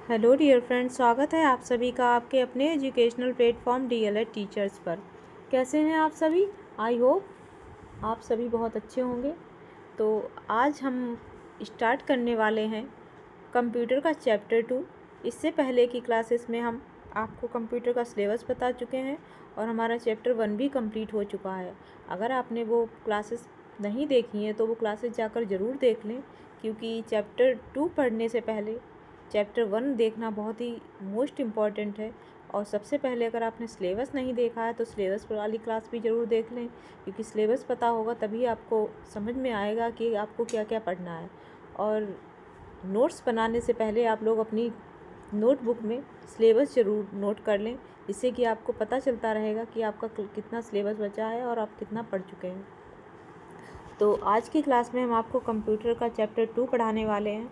Hello dear friends, स्वागत है आप सभी का आपके अपने एजुकेशनल प्लेटफॉर्म डीएलएड टीचर्स पर। कैसे हैं आप सभी? आई होप आप सभी बहुत अच्छे होंगे। तो आज हम स्टार्ट करने वाले हैं कंप्यूटर का चैप्टर 2। इससे पहले की क्लासेस में हम आपको कंप्यूटर का सिलेबस बता चुके हैं और हमारा चैप्टर 1 भी कंप्लीट हो चुका है। अगर आपने वो क्लासेस नहीं देखी हैं तो वो क्लासेस जाकर ज़रूर देख लें, क्योंकि चैप्टर 2 पढ़ने से पहले चैप्टर 1 देखना बहुत ही मोस्ट इम्पॉर्टेंट है। और सबसे पहले अगर आपने सिलेबस नहीं देखा है तो सिलेबस वाली क्लास भी ज़रूर देख लें, क्योंकि सिलेबस पता होगा तभी आपको समझ में आएगा कि आपको क्या क्या पढ़ना है। और नोट्स बनाने से पहले आप लोग अपनी नोटबुक में सिलेबस ज़रूर नोट कर लें, जिससे कि आपको पता चलता रहेगा कि आपका कितना सिलेबस बचा है और आप कितना पढ़ चुके हैं। तो आज की क्लास में हम आपको कंप्यूटर का चैप्टर 2 पढ़ाने वाले हैं।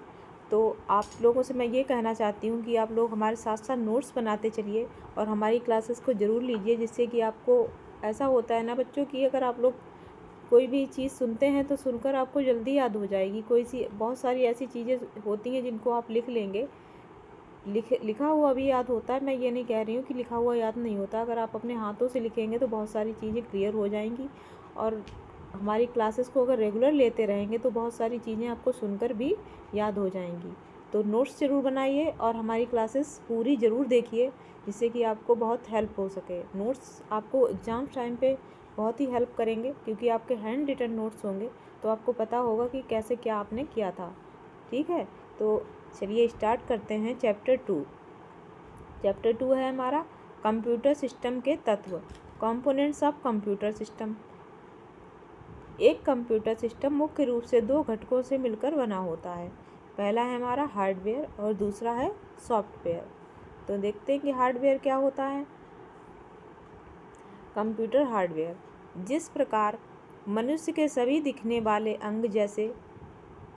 तो आप लोगों से मैं ये कहना चाहती हूँ कि आप लोग हमारे साथ साथ नोट्स बनाते चलिए और हमारी क्लासेस को ज़रूर लीजिए, जिससे कि आपको ऐसा होता है ना बच्चों कि अगर आप लोग कोई भी चीज़ सुनते हैं तो सुनकर आपको जल्दी याद हो जाएगी। बहुत सारी ऐसी चीज़ें होती हैं जिनको आप लिख लेंगे, लिखा हुआ भी याद होता है। मैं ये नहीं कह रही हूँ कि लिखा हुआ याद नहीं होता। अगर आप अपने हाथों से लिखेंगे तो बहुत सारी चीज़ें क्लियर हो जाएंगी। और हमारी क्लासेस को अगर रेगुलर लेते रहेंगे तो बहुत सारी चीज़ें आपको सुनकर भी याद हो जाएंगी। तो नोट्स ज़रूर बनाइए और हमारी क्लासेस पूरी ज़रूर देखिए, जिससे कि आपको बहुत हेल्प हो सके। नोट्स आपको एग्ज़ाम टाइम पे बहुत ही हेल्प करेंगे, क्योंकि आपके हैंड रिटन नोट्स होंगे तो आपको पता होगा कि कैसे क्या आपने किया था। ठीक है, तो चलिए स्टार्ट करते हैं चैप्टर 2। चैप्टर 2 है हमारा कंप्यूटर सिस्टम के तत्व, कंपोनेंट्स ऑफ कंप्यूटर सिस्टम। एक कंप्यूटर सिस्टम मुख्य रूप से दो घटकों से मिलकर बना होता है। पहला है हमारा हार्डवेयर और दूसरा है सॉफ्टवेयर। तो देखते हैं कि हार्डवेयर क्या होता है। कंप्यूटर हार्डवेयर, जिस प्रकार मनुष्य के सभी दिखने वाले अंग जैसे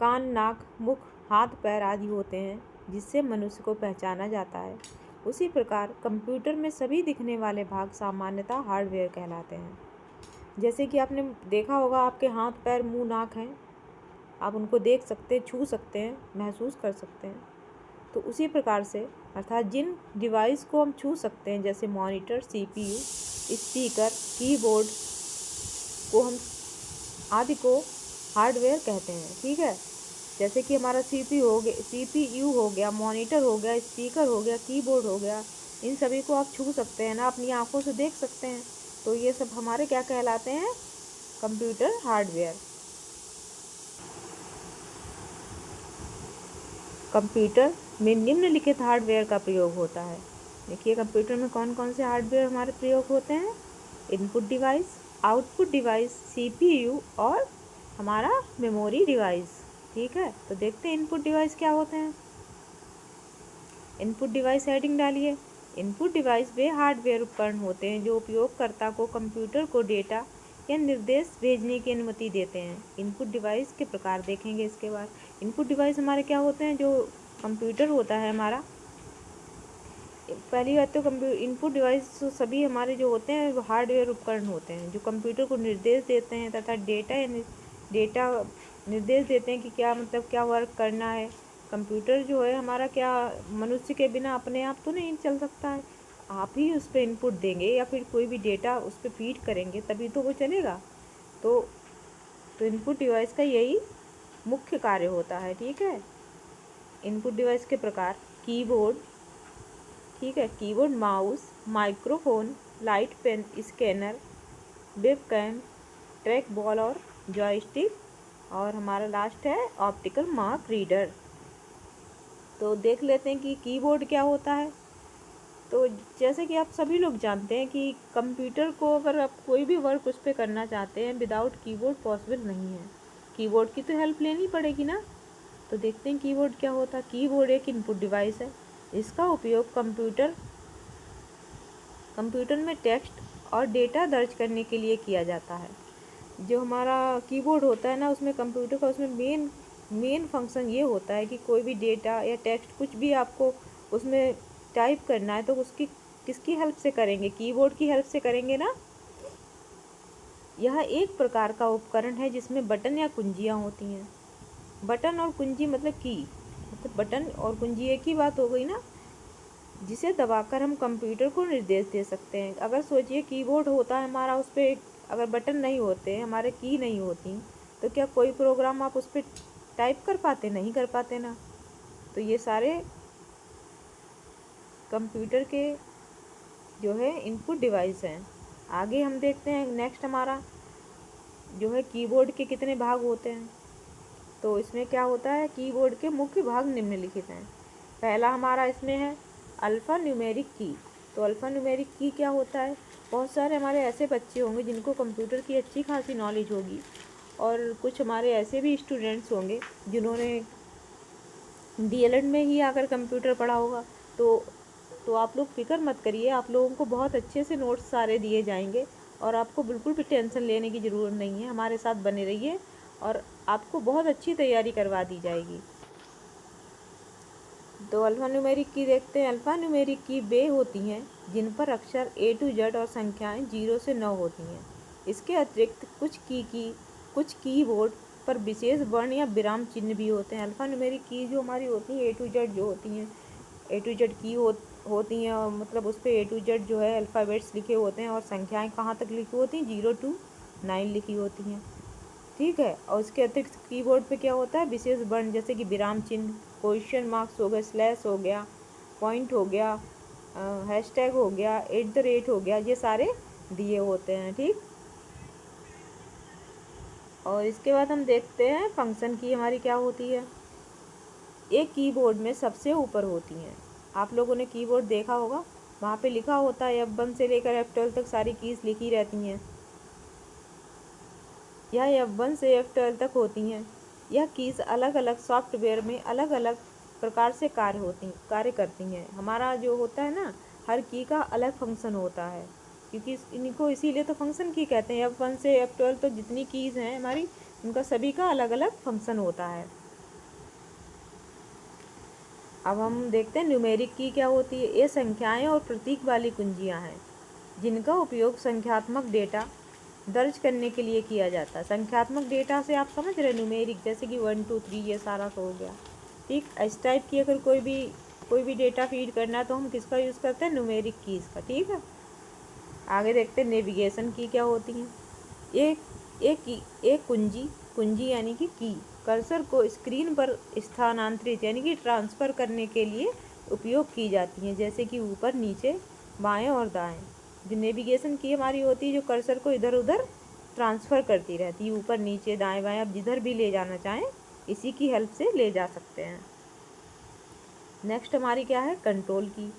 कान, नाक, मुख, हाथ, पैर आदि होते हैं जिससे मनुष्य को पहचाना जाता है, उसी प्रकार कंप्यूटर में सभी दिखने वाले भाग सामान्यतः हार्डवेयर कहलाते हैं। जैसे कि आपने देखा होगा, आपके हाथ, पैर, मुंह, नाक हैं, आप उनको देख सकते हैं, छू सकते हैं, महसूस कर सकते हैं। तो उसी प्रकार से अर्थात जिन डिवाइस को हम छू सकते हैं, जैसे मॉनिटर, सीपीयू, स्पीकर, कीबोर्ड को हम आदि को हार्डवेयर कहते हैं। ठीक है, जैसे कि हमारा सीपीयू हो गया, मॉनिटर हो गया, स्पीकर हो गया, कीबोर्ड हो गया, इन सभी को आप छू सकते हैं ना, अपनी आंखों से देख सकते हैं। तो ये सब हमारे क्या कहलाते हैं? Computer hardware. कंप्यूटर में निम्नलिखित हार्डवेयर का प्रयोग होता है। देखिए कंप्यूटर में कौन कौन से हार्डवेयर हमारे प्रयोग होते हैं। Input device, output device, CPU और हमारा मेमोरी डिवाइस। ठीक है, तो देखते हैं इनपुट डिवाइस क्या होते हैं। इनपुट डिवाइस हेडिंग डालिए। इनपुट डिवाइस वे हार्डवेयर उपकरण होते हैं जो उपयोगकर्ता को कंप्यूटर को डेटा या निर्देश भेजने की अनुमति देते हैं। इनपुट डिवाइस के प्रकार देखेंगे इसके बाद। इनपुट डिवाइस हमारे क्या होते हैं? जो कंप्यूटर होता है हमारा, पहली बात तो इनपुट डिवाइस सभी हमारे जो होते हैं वो हार्डवेयर उपकरण होते हैं जो कंप्यूटर को निर्देश देते हैं तथा डेटा निर्देश देते हैं कि क्या मतलब क्या वर्क करना है। कंप्यूटर जो है हमारा क्या मनुष्य के बिना अपने आप तो नहीं चल सकता है। आप ही उस पर इनपुट देंगे या फिर कोई भी डेटा उस पर फीड करेंगे तभी तो वो चलेगा। तो इनपुट डिवाइस का यही मुख्य कार्य होता है। ठीक है, इनपुट डिवाइस के प्रकार कीबोर्ड, ठीक है, keyboard, mouse, microphone, light pen, scanner, webcam, track ball और जॉयस्टिक, और हमारा लास्ट है ऑप्टिकल मार्क रीडर। तो देख लेते हैं कि कीबोर्ड क्या होता है। तो जैसे कि आप सभी लोग जानते हैं कि कंप्यूटर को अगर आप कोई भी वर्क उस पर करना चाहते हैं विदाउट कीबोर्ड पॉसिबल नहीं है। कीबोर्ड की तो हेल्प लेनी पड़ेगी ना। तो देखते हैं कीबोर्ड क्या होता है। कीबोर्ड एक इनपुट डिवाइस है। इसका उपयोग कंप्यूटर में टेक्स्ट और डेटा दर्ज करने के लिए किया जाता है। जो हमारा कीबोर्ड होता है ना, उसमें कंप्यूटर का उसमें मेन फंक्शन ये होता है कि कोई भी डेटा या टेक्स्ट कुछ भी आपको उसमें टाइप करना है तो उसकी किसकी हेल्प से करेंगे? कीबोर्ड की हेल्प से करेंगे ना। यह एक प्रकार का उपकरण है जिसमें बटन या कुंजियाँ होती हैं। बटन और कुंजी मतलब की। मतलब बटन और कुंजी एक ही बात हो गई ना, जिसे दबाकर हम कंप्यूटर को निर्देश दे सकते हैं। अगर सोचिए कीबोर्ड होता है हमारा, उस पर अगर बटन नहीं होते, हमारे की नहीं होती, तो क्या कोई प्रोग्राम आप उस पर टाइप कर पाते? नहीं कर पाते ना। तो ये सारे कंप्यूटर के जो है इनपुट डिवाइस हैं। आगे हम देखते हैं नेक्स्ट हमारा जो है कीबोर्ड के कितने भाग होते हैं। तो इसमें क्या होता है, कीबोर्ड के मुख्य भाग निम्नलिखित हैं। पहला हमारा इसमें है अल्फ़ा न्यूमेरिक की। तो अल्फ़ा न्यूमेरिक की क्या होता है? बहुत सारे हमारे ऐसे बच्चे होंगे जिनको कंप्यूटर की अच्छी खासी नॉलेज होगी, और कुछ हमारे ऐसे भी स्टूडेंट्स होंगे जिन्होंने डीएलएड में ही आकर कंप्यूटर पढ़ा होगा। तो आप लोग फ़िक्र मत करिए, आप लोगों को बहुत अच्छे से नोट्स सारे दिए जाएंगे और आपको बिल्कुल भी टेंशन लेने की ज़रूरत नहीं है। हमारे साथ बने रहिए और आपको बहुत अच्छी तैयारी करवा दी जाएगी। तो अल्फ़ा न्यूमेरिक की देखते हैं। अल्फ़ा न्यूमेरिक की वे होती हैं जिन पर अक्षर A to Z और संख्याएं 0 से 9 होती हैं। इसके अतिरिक्त कुछ कीबोर्ड पर विशेष वर्ण या विराम चिन्ह भी होते हैं। अल्फ़ा न्यूमेरिक की जो हमारी होती हैं A to Z जो होती हैं, A to Z की होती हैं, और मतलब उस पर A to Z जो है अल्फ़ाबेट्स लिखे होते हैं, और संख्याएं कहाँ तक लिखी होती हैं? 0 to 9 लिखी होती हैं। ठीक है। और उसके अतिरिक्त कीबोर्ड पे क्या होता है? विशेष वर्ण, जैसे कि विराम चिन्ह, क्वेश्चन मार्क्स हो गया, स्लैश हो गया, पॉइंट हो गया, हैशटैग हो गया, @ हो गया, ये सारे दिए होते हैं। ठीक। और इसके बाद हम देखते हैं फंक्शन की हमारी क्या होती है। एक कीबोर्ड में सबसे ऊपर होती हैं। आप लोगों ने कीबोर्ड देखा होगा, वहाँ पे लिखा होता है F1 से लेकर F12 तक सारी कीज़ लिखी रहती हैं। यह F1 से F12 तक होती हैं। यह कीज़ अलग अलग सॉफ्टवेयर में अलग अलग प्रकार से कार्य करती हैं। हमारा जो होता है ना, हर की का अलग फंक्शन होता है, क्योंकि इनको इसीलिए तो फंक्शन की कहते हैं। F1 से F12 तो जितनी कीज़ हैं हमारी, उनका सभी का अलग अलग फंक्शन होता है। अब हम देखते हैं न्यूमेरिक की क्या होती है। ये संख्याएं और प्रतीक वाली कुंजियां हैं जिनका उपयोग संख्यात्मक डेटा दर्ज करने के लिए किया जाता है। संख्यात्मक डेटा से आप समझ रहे, न्यूमेरिक जैसे कि 1 2 3 ये सारा तो हो गया। ठीक। इस टाइप की अगर कोई भी डेटा फीड करना है तो हम किसका यूज़ करते हैं? न्यूमेरिक कीज़ का। ठीक है। आगे देखते हैं नेविगेशन की क्या होती हैं। एक कुंजी यानी कि की कर्सर को स्क्रीन पर स्थानांतरित यानी कि ट्रांसफ़र करने के लिए उपयोग की जाती हैं, जैसे कि ऊपर, नीचे, बाएं और दाएं। जो नेविगेशन की हमारी होती है, जो कर्सर को इधर उधर ट्रांसफ़र करती रहती है, ऊपर नीचे दाएं बाएं, आप जिधर भी ले जाना चाहें इसी की हेल्प से ले जा सकते हैं। नेक्स्ट हमारी क्या है? कंट्रोल की।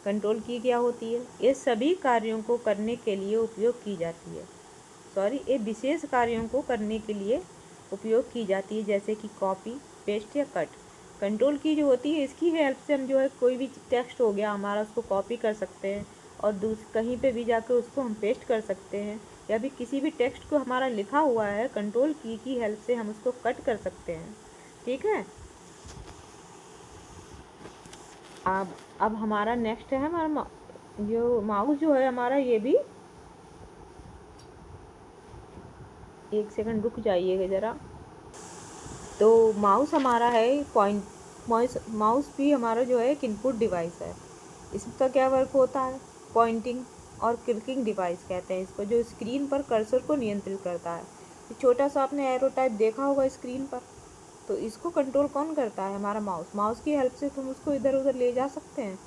कंट्रोल की क्या होती है? ये सभी कार्यों को करने के लिए उपयोग की जाती है। ये विशेष कार्यों को करने के लिए उपयोग की जाती है, जैसे कि कॉपी, पेस्ट या कट। कंट्रोल की जो होती है, इसकी हेल्प से हम जो है कोई भी टेक्स्ट हो गया हमारा, उसको कॉपी कर सकते हैं और कहीं पे भी जाकर उसको हम पेस्ट कर सकते हैं, या भी किसी भी टेक्स्ट को हमारा लिखा हुआ है, कंट्रोल की हेल्प से हम उसको कट कर सकते हैं। ठीक है। अब हमारा नेक्स्ट है हमारा जो माउस जो है हमारा, ये भी एक सेकंड रुक जाइएगा ज़रा। तो माउस हमारा है माउस भी हमारा जो है एक इनपुट डिवाइस है। इसका क्या वर्क होता है? पॉइंटिंग और क्लिकिंग डिवाइस कहते हैं इसको, जो स्क्रीन पर कर्सर को नियंत्रित करता है। तो छोटा सा आपने एरो टाइप देखा होगा स्क्रीन पर, तो इसको कंट्रोल कौन करता है? हमारा माउस। माउस की हेल्प से तुम उसको इधर उधर ले जा सकते हैं,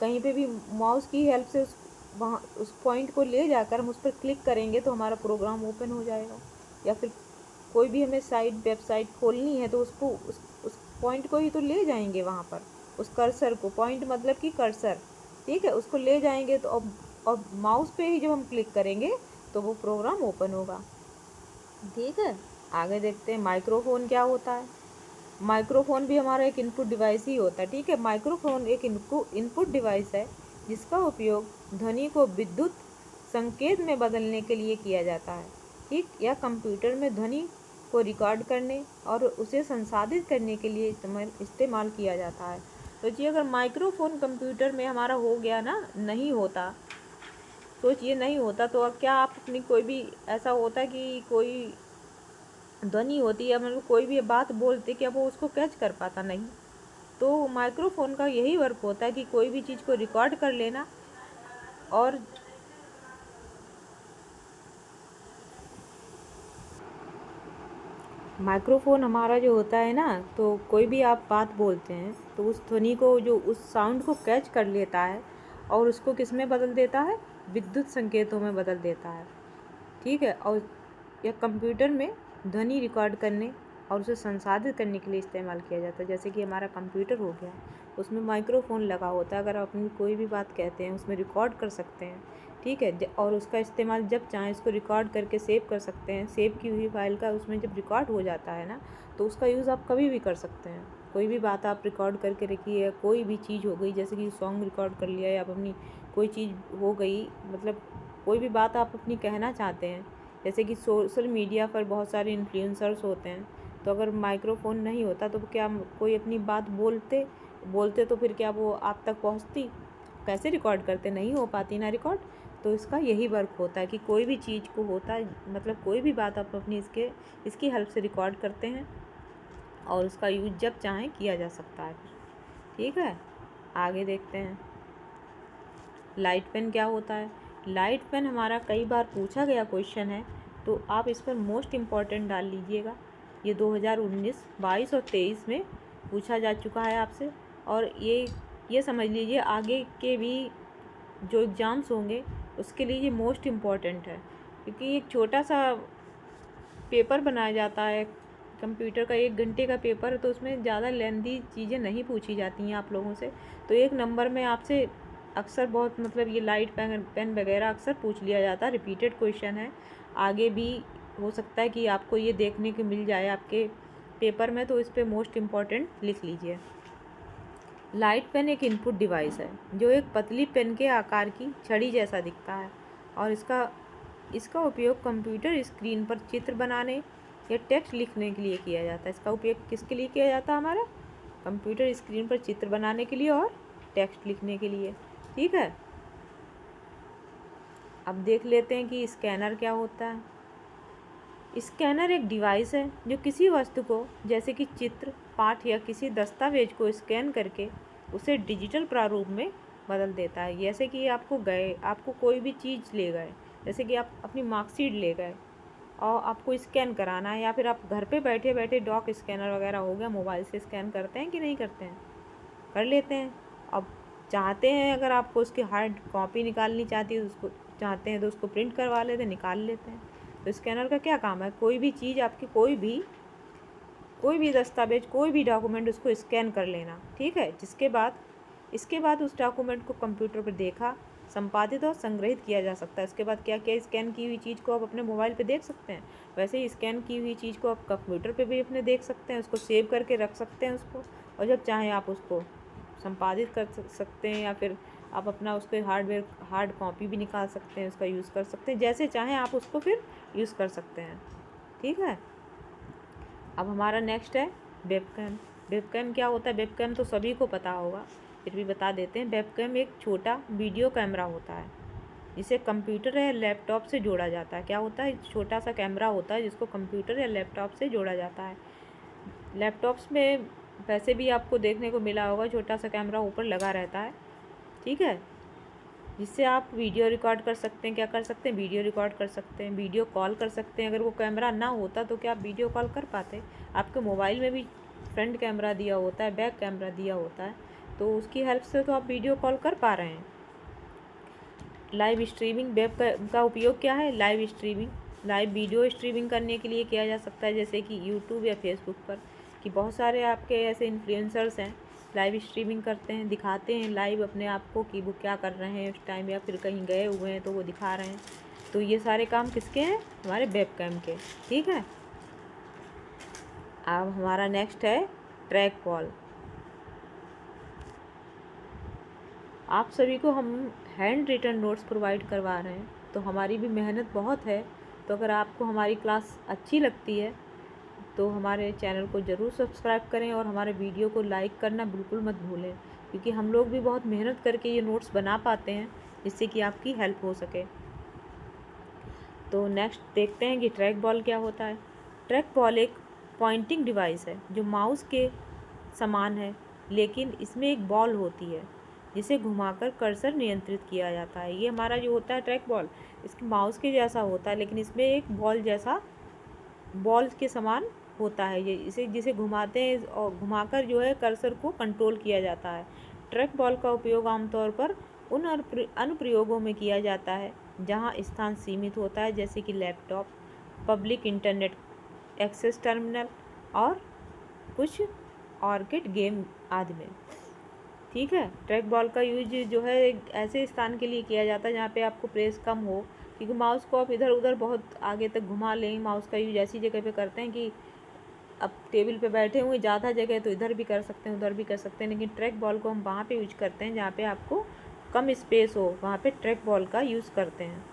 कहीं पे भी माउस की हेल्प से वहाँ उस पॉइंट को ले जाकर हम उस पर क्लिक करेंगे तो हमारा प्रोग्राम ओपन हो जाएगा। या फिर कोई भी हमें वेबसाइट खोलनी है तो उसको उस पॉइंट को ही तो ले जाएंगे वहाँ पर, उस कर्सर को। पॉइंट मतलब कि कर्सर। ठीक है। उसको ले जाएंगे तो अब माउस पे ही जब हम क्लिक करेंगे तो वो प्रोग्राम ओपन होगा। ठीक है। आगे देखते हैं माइक्रोफोन क्या होता है। माइक्रोफोन भी हमारा एक इनपुट डिवाइस ही होता है। ठीक है। माइक्रोफोन एक इनपुट डिवाइस है जिसका उपयोग ध्वनि को विद्युत संकेत में बदलने के लिए किया जाता है। ठीक। या कंप्यूटर में ध्वनि को रिकॉर्ड करने और उसे संसाधित करने के लिए इस्तेमाल किया जाता है। सोचिए अगर माइक्रोफोन कंप्यूटर में हमारा हो गया ना, नहीं होता, सोचिए नहीं होता, तो अब क्या आप अपनी कोई भी ऐसा होता कि कोई ध्वनि होती है, मतलब कोई भी बात बोलते क्या वो उसको कैच कर पाता नहीं। तो माइक्रोफोन का यही वर्क होता है कि कोई भी चीज़ को रिकॉर्ड कर लेना। और माइक्रोफोन हमारा जो होता है ना, तो कोई भी आप बात बोलते हैं तो उस ध्वनि को, जो उस साउंड को कैच कर लेता है और उसको किस में बदल देता है, विद्युत संकेतों में बदल देता है। ठीक है। और यह कंप्यूटर में ध्वनि रिकॉर्ड करने और उसे संसाधित करने के लिए इस्तेमाल किया जाता है। जैसे कि हमारा कंप्यूटर हो गया, उसमें माइक्रोफोन लगा होता है, अगर आप अपनी कोई भी बात कहते हैं उसमें रिकॉर्ड कर सकते हैं। ठीक है। और उसका इस्तेमाल जब चाहें इसको रिकॉर्ड करके सेव कर सकते हैं। सेव की हुई फाइल का उसमें जब रिकॉर्ड हो जाता है ना, तो उसका यूज़ आप कभी भी कर सकते हैं। कोई भी बात आप रिकॉर्ड करके रखी है, कोई भी चीज़ हो गई, जैसे कि सॉन्ग रिकॉर्ड कर लिया या आप अपनी कोई चीज़ हो गई, मतलब कोई भी बात आप अपनी कहना चाहते हैं। जैसे कि सोशल मीडिया पर बहुत सारे इन्फ्लुएंसर्स होते हैं, तो अगर माइक्रोफोन नहीं होता तो क्या कोई अपनी बात बोलते बोलते तो फिर क्या वो आप तक पहुंचती? कैसे रिकॉर्ड करते? नहीं हो पाती ना रिकॉर्ड। तो इसका यही वर्क होता है कि कोई भी चीज़ को होता है, मतलब कोई भी बात आप अपनी इसकी हेल्प से रिकॉर्ड करते हैं और उसका यूज जब चाहें किया जा सकता है। ठीक है। आगे देखते हैं लाइट पेन क्या होता है। लाइट पेन हमारा कई बार पूछा गया क्वेश्चन है, तो आप इस पर मोस्ट इम्पॉर्टेंट डाल लीजिएगा। ये 2019, 22 और 23 में पूछा जा चुका है आपसे। और ये समझ लीजिए आगे के भी जो एग्ज़ाम्स होंगे उसके लिए ये मोस्ट इम्पॉर्टेंट है, क्योंकि एक छोटा सा पेपर बनाया जाता है कंप्यूटर का, 1 घंटे का पेपर है, तो उसमें ज़्यादा लेंथी चीज़ें नहीं पूछी जाती हैं आप लोगों से। तो 1 नंबर में आपसे अक्सर बहुत, मतलब ये लाइट पेन वगैरह अक्सर पूछ लिया जाता है, रिपीटेड क्वेश्चन है। आगे भी हो सकता है कि आपको ये देखने को मिल जाए आपके पेपर में, तो इस पर मोस्ट इम्पॉर्टेंट लिख लीजिए। लाइट पेन एक इनपुट डिवाइस है जो एक पतली पेन के आकार की छड़ी जैसा दिखता है, और इसका उपयोग कंप्यूटर स्क्रीन पर चित्र बनाने या टेक्स्ट लिखने के लिए किया जाता है। इसका उपयोग किसके लिए किया जाता है? हमारा कंप्यूटर स्क्रीन पर चित्र बनाने के लिए और टेक्स्ट लिखने के लिए। ठीक है। अब देख लेते हैं कि स्कैनर क्या होता है। स्कैनर एक डिवाइस है जो किसी वस्तु को, जैसे कि चित्र, पाठ या किसी दस्तावेज को स्कैन करके उसे डिजिटल प्रारूप में बदल देता है। जैसे कि आपको कोई भी चीज़ ले गए, जैसे कि आप अपनी मार्कशीट ले गए और आपको स्कैन कराना है, या फिर आप घर पे बैठे बैठे डॉक स्कैनर वगैरह हो गया, मोबाइल से स्कैन करते हैं कि नहीं करते हैं? कर लेते हैं। अब चाहते हैं अगर आपको उसकी हार्ड कॉपी निकालनी चाहती है, उसको चाहते हैं तो उसको प्रिंट करवा लेते हैं, निकाल लेते हैं। तो स्कैनर का क्या काम है? कोई भी चीज़ आपकी, कोई भी दस्तावेज, कोई भी डॉक्यूमेंट, उसको स्कैन कर लेना। ठीक है। इसके बाद उस डॉक्यूमेंट को कंप्यूटर पर देखा, संपादित और संग्रहित किया जा सकता है। इसके बाद क्या क्या, स्कैन की हुई चीज़ को आप अपने मोबाइल पे देख सकते हैं, वैसे ही स्कैन की हुई चीज़ को आप कंप्यूटर पे भी अपने देख सकते हैं, उसको सेव करके रख सकते हैं उसको, और जब चाहें आप उसको संपादित कर सकते हैं, या फिर आप अपना उसको हार्ड कॉपी भी निकाल सकते हैं, उसका यूज़ कर सकते हैं, जैसे चाहें आप उसको फिर यूज़ कर सकते हैं। ठीक है। अब हमारा नेक्स्ट है वेबकैम। वेबकैम क्या होता है? वेबकैम तो सभी को पता होगा, फिर भी बता देते हैं। वेबकैम एक छोटा वीडियो कैमरा होता है जिसे कंप्यूटर या लैपटॉप से जोड़ा जाता है। क्या होता है? छोटा सा कैमरा होता है जिसको कंप्यूटर या लैपटॉप से जोड़ा जाता है। लैपटॉप्स में वैसे भी आपको देखने को मिला होगा, छोटा सा कैमरा ऊपर लगा रहता है। ठीक है। जिससे आप वीडियो रिकॉर्ड कर सकते हैं। क्या कर सकते हैं? वीडियो रिकॉर्ड कर सकते हैं, वीडियो कॉल कर सकते हैं। अगर वो कैमरा ना होता तो क्या आप वीडियो कॉल कर पाते? आपके मोबाइल में भी फ्रंट कैमरा दिया होता है, बैक कैमरा दिया होता है, तो उसकी हेल्प से तो आप वीडियो कॉल कर पा रहे हैं। लाइव स्ट्रीमिंग, वेब का उपयोग क्या है? लाइव वीडियो स्ट्रीमिंग करने के लिए किया जा सकता है, जैसे कि यूट्यूब या फेसबुक पर, कि बहुत सारे आपके ऐसे इन्फ्लुएंसर्स हैं, लाइव स्ट्रीमिंग करते हैं, दिखाते हैं लाइव अपने आप को कि वो क्या कर रहे हैं उस टाइम, या फिर कहीं गए हुए हैं तो वो दिखा रहे हैं। तो ये सारे काम किसके हैं? हमारे वेबकैम के। ठीक है। अब हमारा नेक्स्ट है ट्रैक बॉल। आप सभी को हम हैंड रिटन नोट्स प्रोवाइड करवा रहे हैं, तो हमारी भी मेहनत बहुत है। तो अगर आपको हमारी क्लास अच्छी लगती है तो हमारे चैनल को ज़रूर सब्सक्राइब करें, और हमारे वीडियो को लाइक करना बिल्कुल मत भूलें, क्योंकि हम लोग भी बहुत मेहनत करके ये नोट्स बना पाते हैं जिससे कि आपकी हेल्प हो सके। तो नेक्स्ट देखते हैं कि ट्रैक बॉल क्या होता है। ट्रैक बॉल एक पॉइंटिंग डिवाइस है जो माउस के समान है, लेकिन इसमें एक बॉल होती है जिसे घुमाकर कर्सर नियंत्रित किया जाता है। ये हमारा जो होता है ट्रैक बॉल, इसके माउस के जैसा होता है, लेकिन इसमें एक बॉल जैसा, बॉल के समान होता है ये, इसे जिसे घुमाते हैं और घुमाकर जो है कर्सर को कंट्रोल किया जाता है। ट्रैक बॉल का उपयोग आमतौर पर उन अनुप्रयोगों में किया जाता है जहां स्थान सीमित होता है, जैसे कि laptop, public internet access terminal और कुछ आर्केड गेम आदि में। ठीक है, ट्रैक बॉल का यूज जो है एक ऐसे स्थान के लिए किया जाता है जहाँ पे आपको प्रेस कम हो, क्योंकि माउस को आप इधर उधर बहुत आगे तक घुमा लें। माउस का यूज ऐसी जगह पे करते हैं कि अब टेबल पे बैठे हुए ज़्यादा जगह तो इधर भी कर सकते हैं, उधर भी कर सकते हैं, लेकिन ट्रैक बॉल को हम वहाँ पे यूज करते हैं जहाँ पे आपको कम स्पेस हो, वहाँ पे ट्रैक बॉल का यूज़ करते हैं।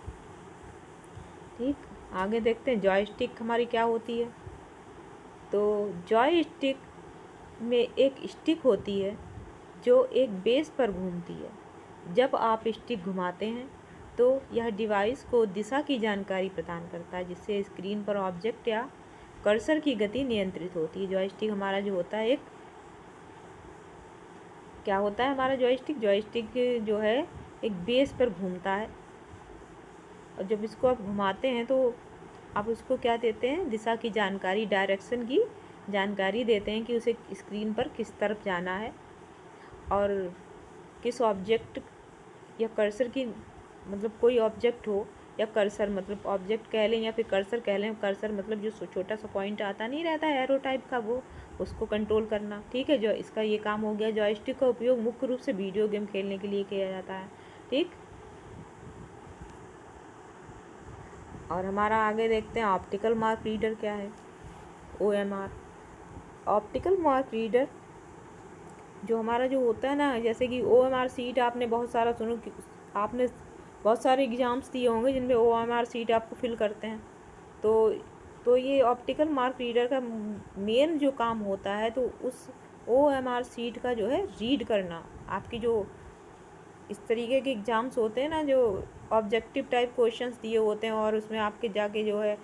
ठीक, आगे देखते हैं जॉयस्टिक हमारी क्या होती है। तो जॉयस्टिक में एक स्टिक होती है जो एक बेस पर घूमती है। जब आप स्टिक घुमाते हैं तो यह डिवाइस को दिशा की जानकारी प्रदान करता है, जिससे स्क्रीन पर ऑब्जेक्ट या कर्सर की गति नियंत्रित होती है। जॉयस्टिक हमारा जो होता है एक क्या होता है हमारा जॉयस्टिक जो है एक बेस पर घूमता है, और जब इसको आप घुमाते हैं तो आप उसको क्या देते हैं, दिशा की जानकारी, डायरेक्शन की जानकारी देते हैं कि उसे स्क्रीन पर किस तरफ जाना है और किस ऑब्जेक्ट या कर्सर की, मतलब कोई ऑब्जेक्ट हो या कर्सर, मतलब ऑब्जेक्ट कह लें या फिर कर्सर कह लें। कर्सर मतलब जो छोटा सा पॉइंट आता नहीं रहता है एरो टाइप का, वो उसको कंट्रोल करना। ठीक है, जो इसका ये काम हो गया। जॉयस्टिक का उपयोग मुख्य रूप से वीडियो गेम खेलने के लिए किया जाता है। ठीक, और हमारा आगे देखते हैं ऑप्टिकल मार्क रीडर क्या है, OMR। ऑप्टिकल मार्क रीडर जो हमारा जो होता है ना, जैसे कि OMR सीट आपने बहुत सारा सुनो, आपने बहुत सारे एग्ज़ाम्स दिए होंगे जिनमें OMR सीट आपको फिल करते हैं। तो ये ऑप्टिकल मार्क रीडर का मेन जो काम होता है, तो उस OMR सीट का जो है रीड करना। आपकी जो इस तरीके के एग्ज़ाम्स होते हैं ना, जो ऑब्जेक्टिव टाइप क्वेश्चंस दिए होते हैं और उसमें आपके जाके जो है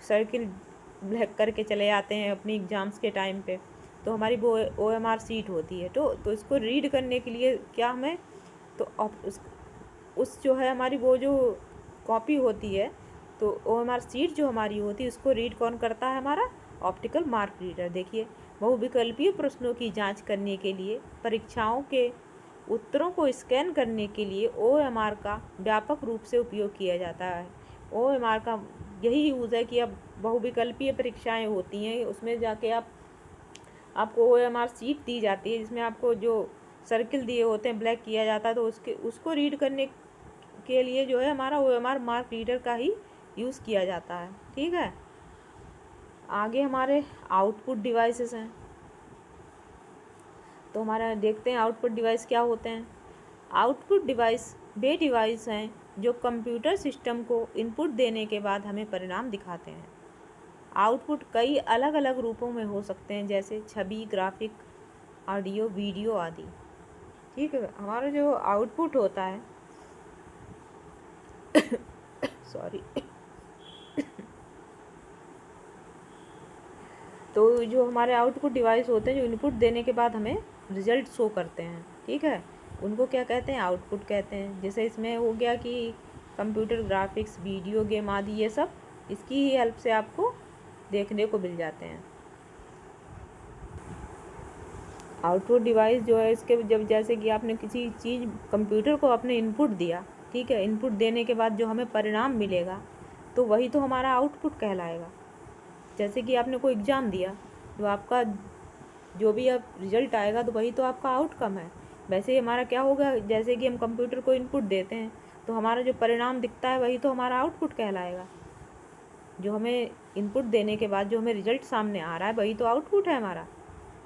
सर्किल ब्लैक करके चले आते हैं अपनी एग्ज़ाम्स के टाइम पे, तो हमारी वो OMR सीट होती है। तो इसको रीड करने के लिए क्या हमें, तो उस जो है हमारी वो जो कॉपी होती है, तो OMR सीट जो हमारी होती है उसको रीड कौन करता है, हमारा ऑप्टिकल मार्क रीडर। देखिए, बहुविकल्पीय प्रश्नों की जांच करने के लिए, परीक्षाओं के उत्तरों को स्कैन करने के लिए OMR का व्यापक रूप से उपयोग किया जाता है। OMR का यही यूज़ है कि अब बहुविकल्पीय परीक्षाएं होती हैं, उसमें जाके आपको OMR सीट दी जाती है, जिसमें आपको जो सर्किल दिए होते हैं ब्लैक किया जाता है, तो उसको रीड करने के लिए जो है हमारा OMR मार्क रीडर का ही यूज़ किया जाता है। ठीक है, आगे हमारे आउटपुट डिवाइसेस हैं। तो हमारा देखते हैं आउटपुट डिवाइस क्या होते हैं। आउटपुट डिवाइस वे डिवाइस हैं जो कंप्यूटर सिस्टम को इनपुट देने के बाद हमें परिणाम दिखाते हैं। आउटपुट कई अलग अलग रूपों में हो सकते हैं, जैसे छवि, ग्राफिक, ऑडियो, वीडियो आदि। ठीक है, हमारा जो आउटपुट होता है सॉरी तो जो हमारे आउटपुट डिवाइस होते हैं, जो इनपुट देने के बाद हमें रिजल्ट शो करते हैं, ठीक है, उनको क्या कहते हैं, आउटपुट कहते हैं। जैसे इसमें हो गया कि कंप्यूटर ग्राफिक्स, वीडियो गेम आदि, ये सब इसकी ही हेल्प से आपको देखने को मिल जाते हैं। आउटपुट डिवाइस जो है, इसके जब जैसे कि आपने किसी चीज़ कंप्यूटर को आपने इनपुट दिया, ठीक है, इनपुट देने के बाद जो हमें परिणाम मिलेगा, तो वही तो हमारा आउटपुट कहलाएगा। जैसे कि आपने कोई एग्ज़ाम दिया, तो आपका जो भी अब रिजल्ट आएगा तो वही तो आपका आउटकम है। वैसे ही हमारा क्या होगा, जैसे कि हम कंप्यूटर को इनपुट देते हैं तो हमारा जो परिणाम दिखता है वही तो हमारा आउटपुट कहलाएगा। जो हमें इनपुट देने के बाद जो हमें रिजल्ट सामने आ रहा है वही तो आउटपुट है हमारा।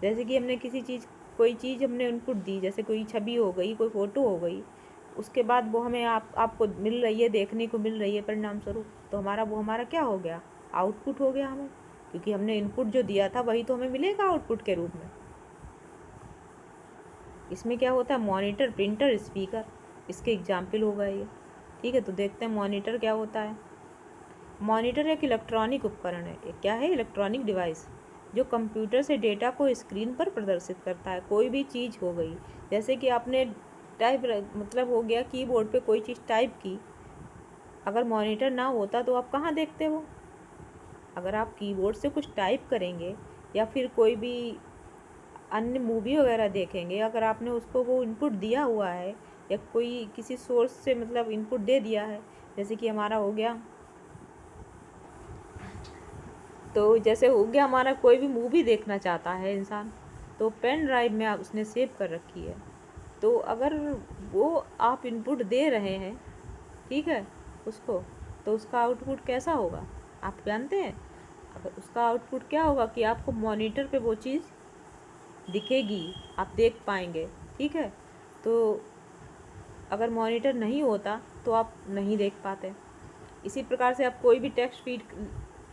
जैसे कि हमने कोई चीज़ हमने इनपुट दी, जैसे कोई छवि हो गई, कोई फ़ोटो हो गई, उसके बाद वो हमें आपको मिल रही है, देखने को मिल रही है परिणाम स्वरूप, तो वो हमारा क्या हो गया, आउटपुट हो गया हमें, क्योंकि हमने इनपुट जो दिया था वही तो हमें मिलेगा आउटपुट के रूप में। इसमें क्या होता है, मॉनिटर, प्रिंटर, स्पीकर, इसके एग्जाम्पल होगा ये। ठीक है, तो देखते हैं मॉनिटर क्या होता है। मॉनिटर एक इलेक्ट्रॉनिक उपकरण है। क्या है? इलेक्ट्रॉनिक डिवाइस जो कंप्यूटर से डेटा को स्क्रीन पर प्रदर्शित करता है। कोई भी चीज़ हो गई, जैसे कि आपने टाइप मतलब हो गया कीबोर्ड पे कोई चीज़ टाइप की, अगर मॉनिटर ना होता तो आप कहाँ देखते हो? अगर आप कीबोर्ड से कुछ टाइप करेंगे या फिर कोई भी अन्य मूवी वगैरह देखेंगे, अगर आपने उसको वो इनपुट दिया हुआ है या कोई किसी सोर्स से मतलब इनपुट दे दिया है, जैसे कि हमारा हो गया, तो जैसे हो गया हमारा कोई भी मूवी देखना चाहता है इंसान, तो पेन ड्राइव में आप उसने सेव कर रखी है। तो अगर वो आप इनपुट दे रहे हैं, ठीक है, उसको, तो उसका आउटपुट कैसा होगा आप जानते हैं? अगर उसका आउटपुट क्या होगा कि आपको मॉनिटर पे वो चीज़ दिखेगी, आप देख पाएंगे, ठीक है। तो अगर मॉनिटर नहीं होता तो आप नहीं देख पाते। इसी प्रकार से आप कोई भी टेक्स्ट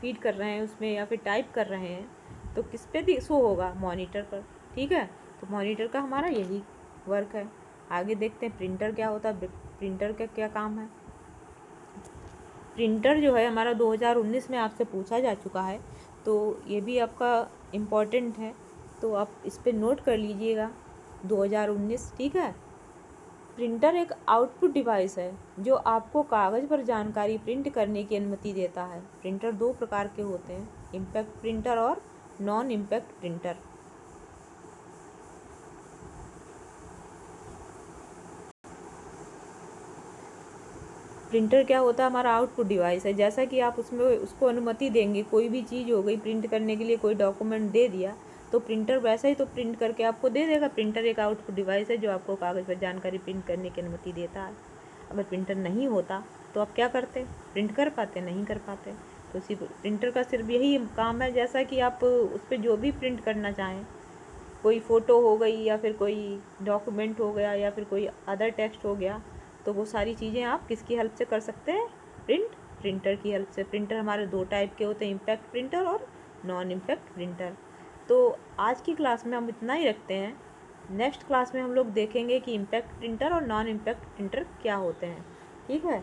फीड कर रहे हैं उसमें या फिर टाइप कर रहे हैं, तो किस पे शो होगा? मॉनिटर पर, ठीक है। तो मॉनिटर का हमारा यही वर्क है। आगे देखते हैं प्रिंटर क्या होता है, प्रिंटर का क्या काम है। प्रिंटर जो है हमारा 2019 में आपसे पूछा जा चुका है, तो ये भी आपका इम्पॉर्टेंट है, तो आप इस पर नोट कर लीजिएगा 2019, ठीक है। प्रिंटर एक आउटपुट डिवाइस है जो आपको कागज़ पर जानकारी प्रिंट करने की अनुमति देता है। प्रिंटर दो प्रकार के होते हैं, इम्पैक्ट प्रिंटर और नॉन इम्पैक्ट प्रिंटर। प्रिंटर क्या होता है? हमारा आउटपुट डिवाइस है। जैसा कि आप उसमें उसको अनुमति देंगे, कोई भी चीज़ हो गई प्रिंट करने के लिए, कोई डॉक्यूमेंट दे दिया, तो प्रिंटर वैसा ही तो प्रिंट करके आपको दे देगा। प्रिंटर एक आउटपुट डिवाइस है जो आपको कागज़ पर जानकारी प्रिंट करने की अनुमति देता है। अगर प्रिंटर नहीं होता तो आप क्या करते? प्रिंट कर पाते? नहीं कर पाते। तो इसी प्रिंटर का सिर्फ यही काम है, जैसा कि आप उस पर जो भी प्रिंट करना चाहें, कोई फ़ोटो हो गई या फिर कोई डॉक्यूमेंट हो गया या फिर कोई अदर टेक्स्ट हो गया, तो वो सारी चीज़ें आप किसकी हेल्प से कर सकते हैं? प्रिंटर की हेल्प से। प्रिंटर हमारे दो टाइप के होते हैं, इम्पैक्ट प्रिंटर और नॉन इम्पैक्ट प्रिंटर। तो आज की क्लास में हम इतना ही रखते हैं। नेक्स्ट क्लास में हम लोग देखेंगे कि इम्पैक्ट प्रिंटर और नॉन इम्पैक्ट प्रिंटर क्या होते हैं, ठीक है।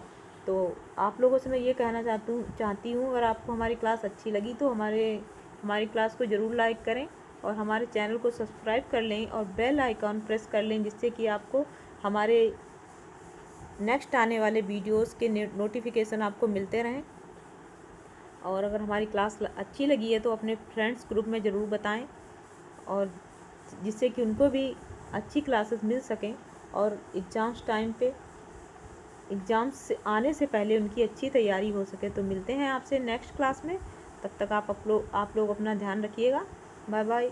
तो आप लोगों से मैं ये कहना चाहती हूँ अगर आपको हमारी क्लास अच्छी लगी तो हमारी क्लास को ज़रूर लाइक करें और हमारे चैनल को सब्सक्राइब कर लें और बेल आइकॉन प्रेस कर लें, जिससे कि आपको हमारे नेक्स्ट आने वाले वीडियोस के नोटिफिकेशन आपको मिलते रहें। और अगर हमारी क्लास अच्छी लगी है तो अपने फ्रेंड्स ग्रुप में ज़रूर बताएं, और जिससे कि उनको भी अच्छी क्लासेस मिल सकें और एग्ज़ाम्स टाइम पे, एग्ज़ाम्स से आने से पहले उनकी अच्छी तैयारी हो सके। तो मिलते हैं आपसे नेक्स्ट क्लास में, तब तक आप लोग अपना ध्यान रखिएगा। Bye bye.